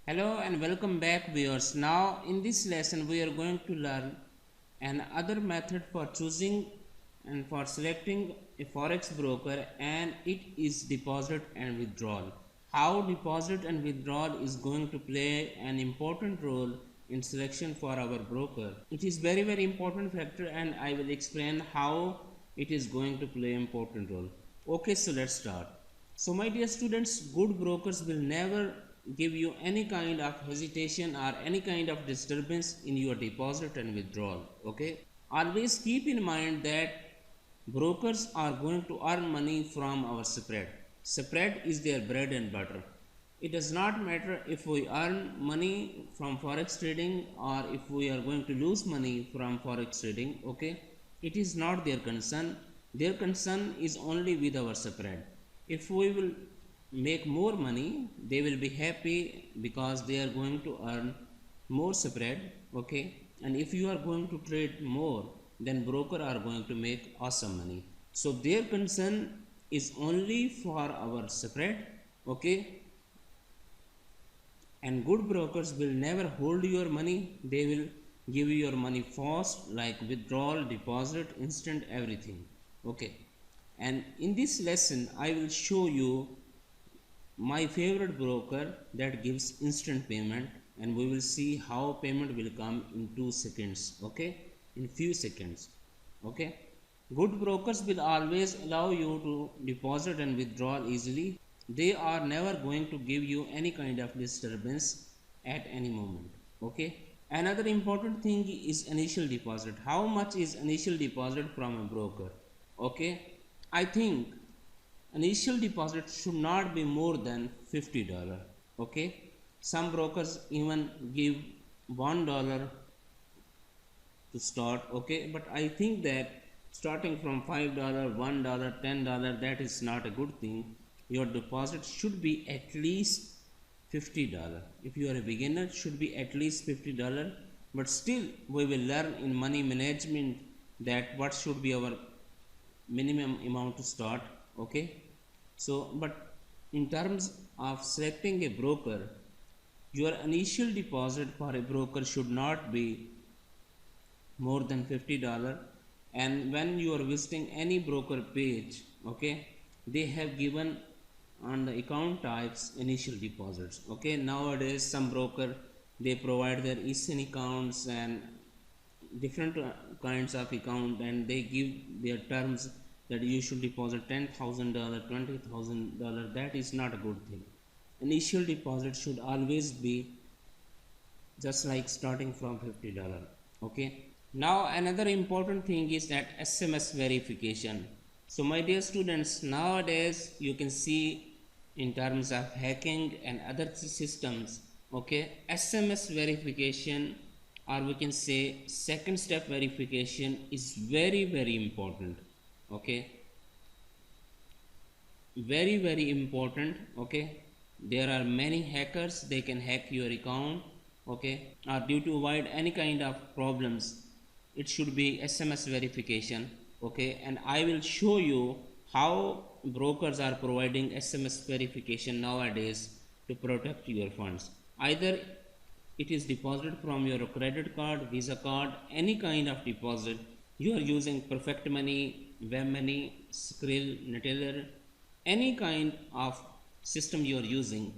Hello and welcome back viewers. Now in this lesson we are going to learn another method for choosing and for selecting a forex broker, and it is deposit and withdrawal. How deposit and withdrawal is going to play an important role in selection for our broker. It is very important factor, and I will explain how it is going to play important role. Okay, so let's start. So my dear students, good brokers will never give you any kind of hesitation or any kind of disturbance in your deposit and withdrawal. Okay, always keep in mind that brokers are going to earn money from our spread is their bread and butter. It does not matter if we earn money from forex trading or if we are going to lose money from forex trading. Okay, it is not their concern. Their concern is only with our spread. If we will make more money, they will be happy because they are going to earn more spread. Okay, and if you are going to trade more, then broker are going to make awesome money. So their concern is only for our spread. Okay, and good brokers will never hold your money. They will give you your money fast, like withdrawal, deposit, instant, everything. Okay, and in this lesson I will show you my favorite broker that gives instant payment, and we will see how payment will come in 2 seconds. Okay, in few seconds. Okay, good brokers will always allow you to deposit and withdraw easily. They are never going to give you any kind of disturbance at any moment. Okay, another important thing is initial deposit. How much is initial deposit from a broker? Okay, I think initial deposit should not be more than $50. Okay, some brokers even give $1 to start. Okay, but I think that starting from $5, $1, $10, that is not a good thing. Your deposit should be at least $50. If you are a beginner, it should be at least $50. But still we will learn in money management that what should be our minimum amount to start. Okay, so but in terms of selecting a broker, your initial deposit for a broker should not be more than $50. And when you are visiting any broker page, okay, they have given on the account types initial deposits. Okay, nowadays some broker, they provide their eSIN accounts and different kinds of account, and they give their terms that you should deposit $10,000, $20,000. That is not a good thing. Initial deposit should always be just like starting from $50. Okay, now another important thing is that SMS verification. So my dear students, nowadays you can see in terms of hacking and other systems, okay, SMS verification, or we can say second step verification, is very important. Okay, very important. Okay, there are many hackers, they can hack your account. Okay, or due to avoid any kind of problems, it should be SMS verification. Okay, and I will show you how brokers are providing SMS verification nowadays to protect your funds. Either it is deposited from your credit card, Visa card, any kind of deposit. You are using Perfect Money, Webmoney, Skrill, Neteller, any kind of system you are using.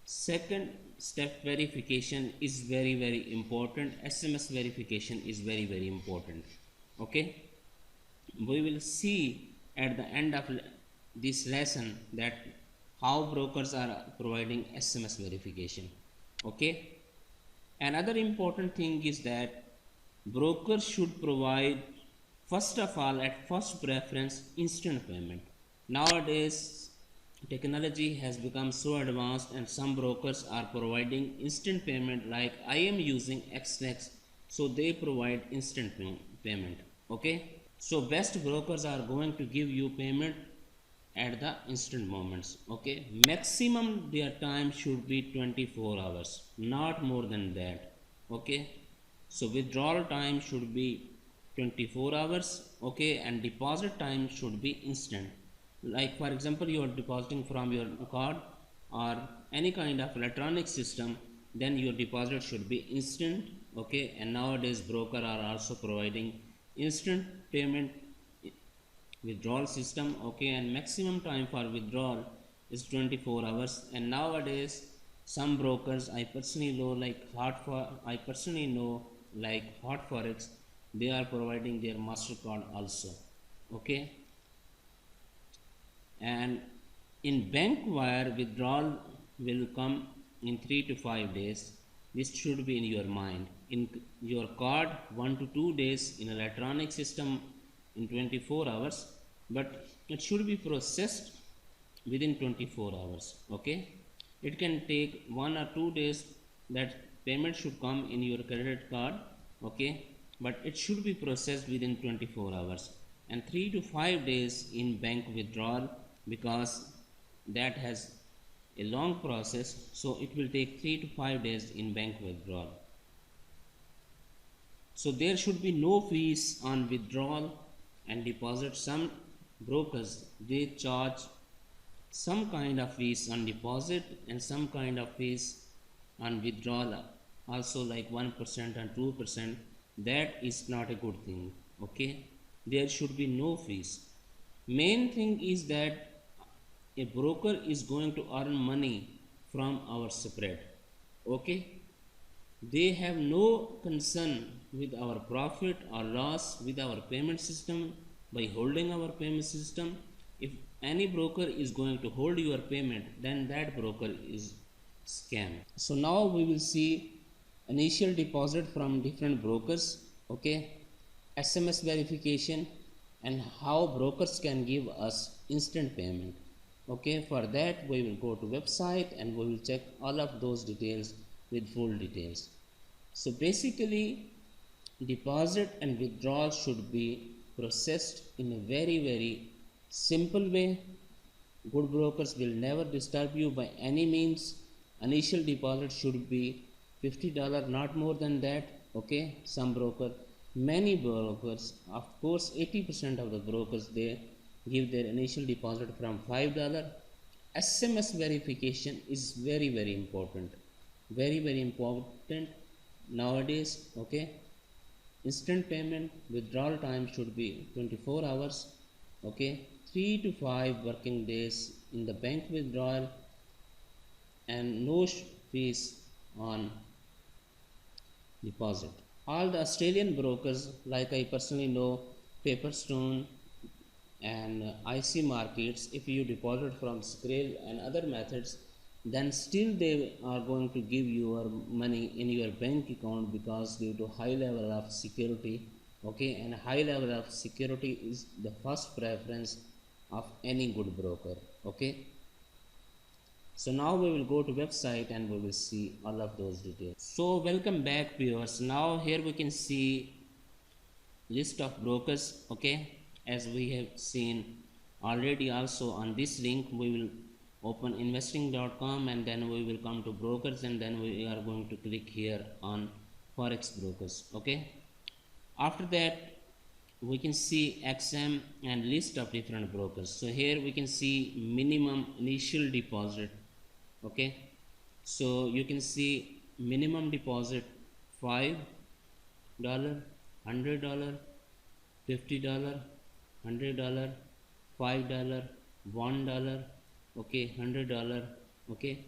Second step verification is very important. SMS verification is very important. Okay, we will see at the end of this lesson that how brokers are providing SMS verification. Okay, another important thing is that brokers should provide, first of all, at first preference, instant payment. Nowadays technology has become so advanced, and some brokers are providing instant payment, like I am using XNEX, so they provide instant payment. Okay, so best brokers are going to give you payment at the instant moments. Okay, maximum their time should be 24 hours, not more than that. Okay, so withdrawal time should be 24 hours. Okay, and deposit time should be instant. Like for example, you are depositing from your card or any kind of electronic system, then your deposit should be instant. Okay, and nowadays broker are also providing instant payment withdrawal system. Okay, and maximum time for withdrawal is 24 hours. And nowadays some brokers I personally know like Hot Forex, they are providing their MasterCard also. Okay, and in bank wire withdrawal will come in 3 to 5 days. This should be in your mind. In your card 1 to 2 days, in electronic system in 24 hours, but it should be processed within 24 hours. Okay, it can take 1 or 2 days that payment should come in your credit card. Okay, but it should be processed within 24 hours, and 3 to 5 days in bank withdrawal, because that has a long process, so it will take 3 to 5 days in bank withdrawal. So there should be no fees on withdrawal and deposit. Some brokers, they charge some kind of fees on deposit and some kind of fees on withdrawal also, like 1% and 2%. That is not a good thing. Okay, there should be no fees. Main thing is that a broker is going to earn money from our spread. Okay, they have no concern with our profit or loss with our payment system by holding our payment system. If any broker is going to hold your payment, then that broker is scam. So now we will see initial deposit from different brokers. Okay, SMS verification, and how brokers can give us instant payment. Okay, for that we will go to website and we will check all of those details with full details. So basically deposit and withdrawal should be processed in a very simple way. Good brokers will never disturb you by any means. Initial deposit should be $50, not more than that. Okay, many brokers, of course 80% of the brokers, they give their initial deposit from $5. SMS verification is very important, very important nowadays. Okay, instant payment withdrawal time should be 24 hours. Okay, 3 to 5 working days in the bank withdrawal, and no fees on deposit. All the Australian brokers, like I personally know Paperstone and IC Markets, if you deposit from Skrill and other methods, then still they are going to give your money in your bank account, because due to high level of security. Okay, and high level of security is the first preference of any good broker. Okay, so now we will go to website and we will see all of those details. So welcome back viewers. Now here we can see list of brokers. Okay, as we have seen already. Also on this link we will open investing.com, and then we will come to brokers, and then we are going to click here on Forex brokers. Okay, after that we can see XM and list of different brokers. So here we can see minimum initial deposit. Okay, so you can see minimum deposit $5, $100, $50, $100, $5, $1, okay, $100. Okay,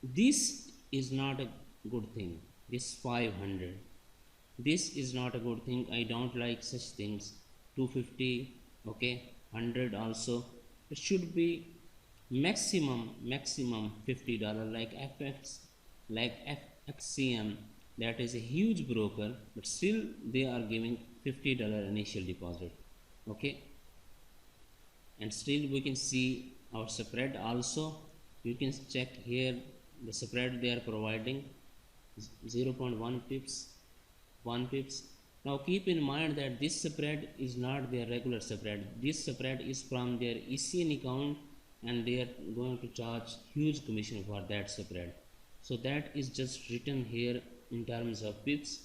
this is not a good thing. This 500, this is not a good thing. I don't like such things. 250, okay, 100 also. It should be maximum $50, like FXCM, that is a huge broker, but still they are giving $50 initial deposit. Okay, and still we can see our spread also. You can check here the spread they are providing 0.1 pips, 1 pips. Now keep in mind that this spread is not their regular spread. This spread is from their ECN account, and they are going to charge huge commission for that spread. So that is just written here in terms of pips,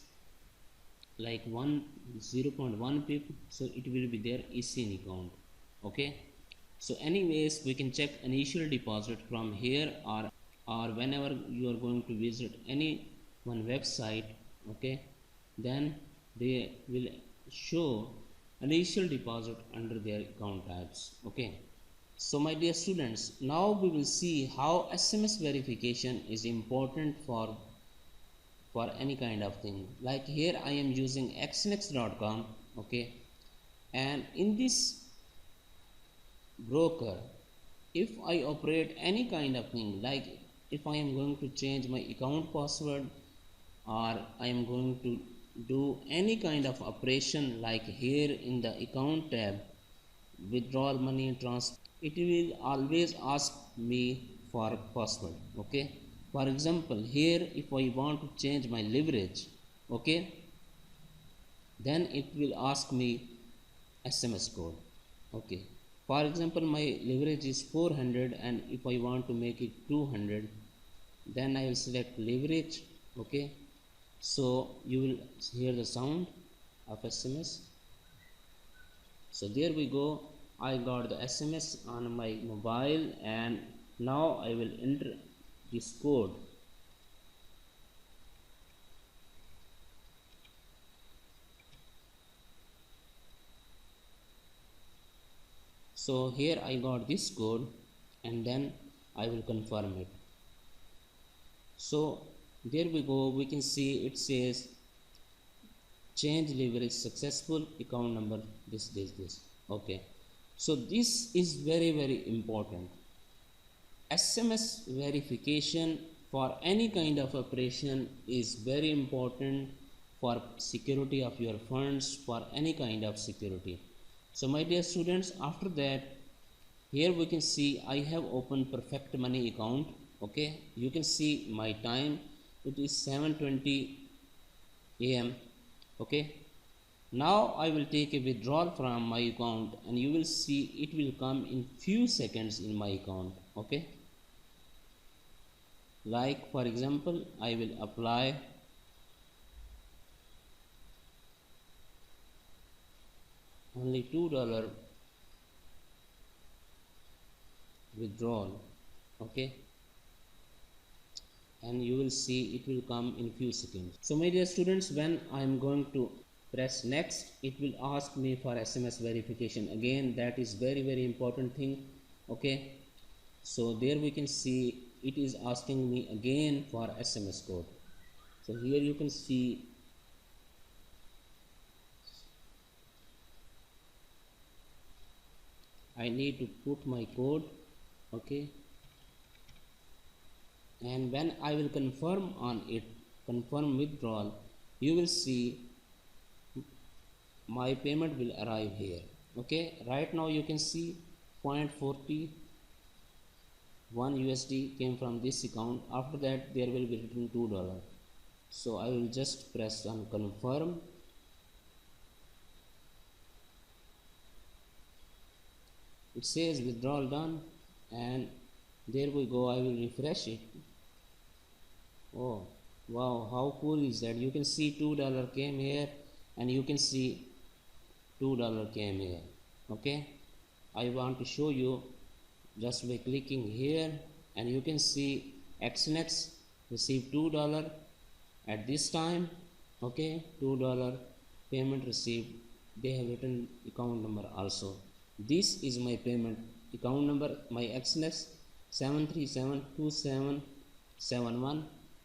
like 0.1 pip, so it will be their ECN account. Okay, so anyways we can check initial deposit from here, or or whenever you are going to visit any one website, okay, then they will show initial deposit under their account types. Okay, so my dear students, now we will see how SMS verification is important for any kind of thing. Like here I am using xnx.com. Okay, and in this broker, if I operate any kind of thing, like if I am going to change my account password, or I am going to do any kind of operation, like here in the account tab, withdrawal money transfer, it will always ask me for password. Okay, for example, here if I want to change my leverage, okay, then it will ask me SMS code. Okay, for example, my leverage is 400 and if I want to make it 200, then I will select leverage. Okay, so you will hear the sound of SMS. So there we go, I got the SMS on my mobile, and now I will enter this code. So here I got this code, and then I will confirm it. So there we go, we can see it says change leverage successful, account number this. Okay, so this is very important. SMS verification for any kind of operation is very important for security of your funds, for any kind of security. So my dear students, after that, here we can see I have opened Perfect Money account. Okay, you can see my time, it is 7:20 a.m. Okay, now I will take a withdrawal from my account, and you will see it will come in few seconds in my account. Okay, like for example, I will apply only $2 withdrawal. Okay, and you will see it will come in few seconds. So my dear students, when I am going to press next, it will ask me for SMS verification again. That is very important thing. Okay, so there we can see it is asking me again for SMS code. So here you can see I need to put my code. Okay, and when I will confirm on it, confirm withdrawal, you will see my payment will arrive here. Okay, right now you can see 0.41 USD came from this account. After that there will be written $2. So I will just press on confirm. It says withdrawal done, and there we go, I will refresh it. Oh wow, how cool is that? You can see $2 came here, and you can see $2 came here. Okay, I want to show you just by clicking here, and you can see XNX received $2 at this time. Okay, $2 payment received. They have written account number also. This is my payment account number, my XNX 7372771.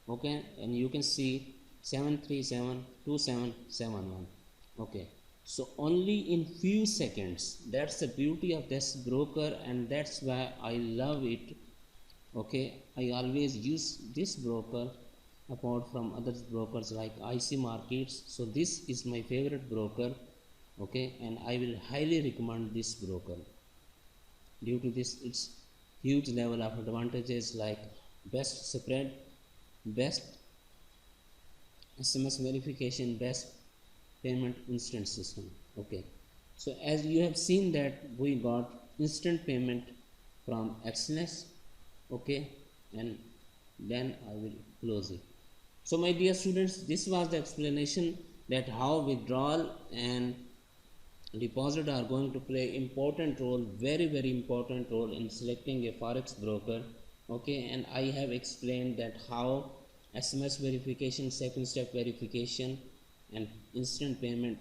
Okay, and you can see 7372771. Okay, so only in few seconds. That's the beauty of this broker, and that's why I love it. Okay, I always use this broker apart from other brokers like IC Markets. So this is my favorite broker. Okay, and I will highly recommend this broker. Due to this, its huge level of advantages like best spread, best SMS verification, best payment instant system. Okay, so as you have seen that we got instant payment from XNS. Okay, and then I will close it. So my dear students, this was the explanation that how withdrawal and deposit are going to play important role, very important role in selecting a forex broker. Okay, and I have explained that how SMS verification, second step verification, and instant payment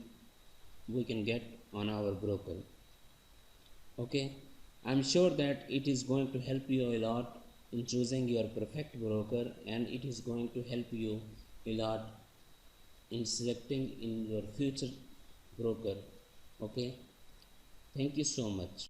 we can get on our broker. Okay, I'm sure that it is going to help you a lot in choosing your perfect broker, and it is going to help you a lot in selecting in your future broker. Okay, thank you so much.